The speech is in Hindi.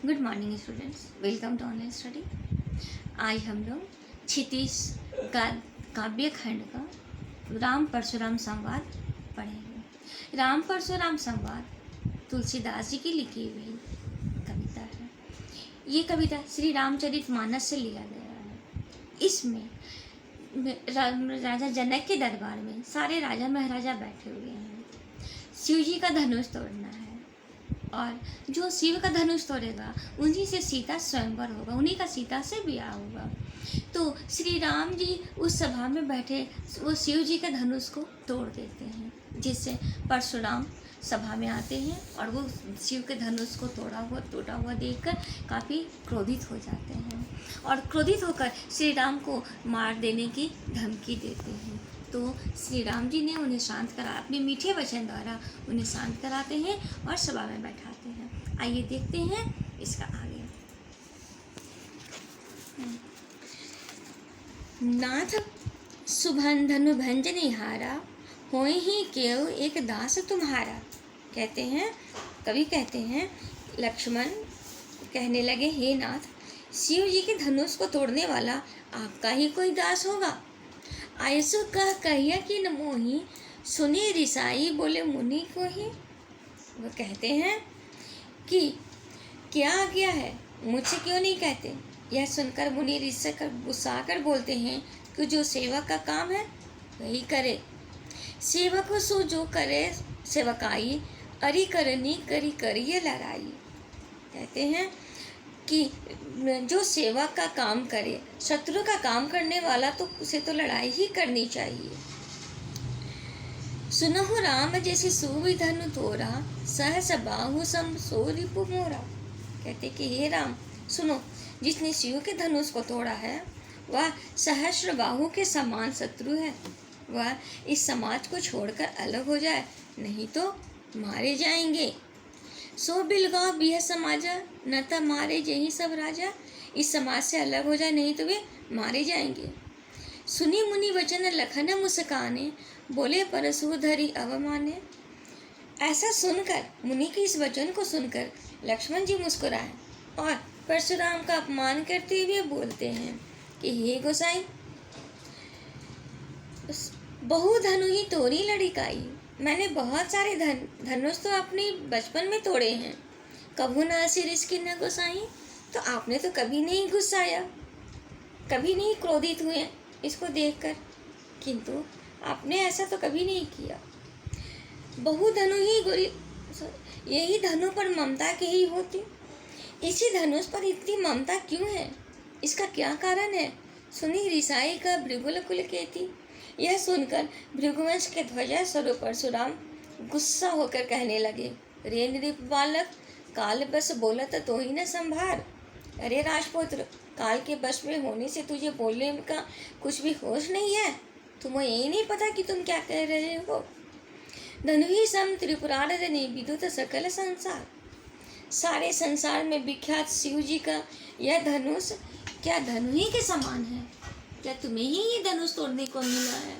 Good morning students, welcome to online study. आज हम लोग क्षितिज काव्य खंड का राम परशुराम संवाद पढ़ेंगे। राम परशुराम संवाद तुलसीदास जी की लिखी हुई कविता है। ये कविता श्री रामचरितमानस से लिया गया है। इसमें राजा जनक के दरबार में सारे राजा महाराजा बैठे हुए हैं। शिव जी का धनुष तोड़ना है और जो शिव का धनुष तोड़ेगा उन्हीं से सीता स्वयंवर होगा, उन्हीं का सीता से ब्याह होगा। तो श्री राम जी उस सभा में बैठे वो शिव जी के धनुष को तोड़ देते हैं, जिससे परशुराम सभा में आते हैं और वो शिव के धनुष को टूटा हुआ देखकर काफ़ी क्रोधित हो जाते हैं और क्रोधित होकर श्री राम को मार देने की धमकी देते हैं। तो श्री राम जी ने उन्हें शांत करा, अपने मीठे वचन द्वारा उन्हें शांत कराते हैं और सभा में बैठाते हैं। आइए देखते हैं इसका आगे। नाथ सुभन धनु भंजनी हारा, होए ही केव एक दास तुम्हारा। कहते हैं, कवि कहते हैं, लक्ष्मण कहने लगे, हे नाथ, शिव जी के धनुष को तोड़ने वाला आपका ही कोई दास होगा। आयसु कह कहिया कि न मोही, सुनी रिसाई बोले मुनि को ही। वो कहते हैं कि क्या आज्ञा है, मुझसे क्यों नहीं कहते। यह सुनकर मुनि रिसा कर गुस्सा कर बोलते हैं कि जो सेवक का काम है वही करे। सेवक को सो जो करे सेवकाई, अरि करनी करी करिए लड़ाई। कहते हैं कि जो सेवा का काम करे, शत्रु का काम करने वाला तो उसे तो लड़ाई ही करनी चाहिए। सुनहु राम जैसे सूबि धनु तोरा, सहस बाहु सम सो रिपु मोरा। कहते कि हे राम सुनो, जिसने शिव के धनुष को तोड़ा है वह सहस्र बाहु के समान शत्रु है। वह इस समाज को छोड़कर अलग हो जाए, नहीं तो मारे जाएंगे। सो बिलगाव बिह समाजा, न त मारे जही सब राजा। इस समाज से अलग हो जाए, नहीं तो वे मारे जाएंगे। सुनी मुनि वचन लखन मुस्काने, बोले परशु धरि अवमाने। ऐसा सुनकर, मुनि के इस वचन को सुनकर लक्ष्मण जी मुस्कुराए और परशुराम का अपमान करते हुए बोलते हैं कि हे गोसाई, बहु धनु ही तोरी लड़िकाई। मैंने बहुत सारे धनुष तो अपने बचपन में तोड़े हैं। कभू न सिर इसकी न गुस्साई, तो आपने तो कभी नहीं गुस्साया, कभी नहीं क्रोधित हुए इसको देखकर, किंतु आपने ऐसा तो कभी नहीं किया। बहु धनु ही गोरी, यही धनु पर ममता की ही होती। इसी धनुष पर इतनी ममता क्यों है, इसका क्या कारण है। सुनी रिसाई का भृगुल कुल कहती। यह सुनकर भृगुवंश के ध्वजा स्वरूप परशुराम गुस्सा होकर कहने लगे, रे नृप बालक, काल बस बोलत तो ही न संभार। अरे राजपुत्र, काल के बस में होने से तुझे बोलने का कुछ भी होश नहीं है। तुम्हें यही नहीं पता कि तुम क्या कह रहे हो। धनु ही सम त्रिपुरार रनि विदुत सकल संसार। सारे संसार में विख्यात शिव जी का यह धनुष क्या धनु ही के समान है। क्या तुम्हें ही ये धनुष तोड़ने को मिला है।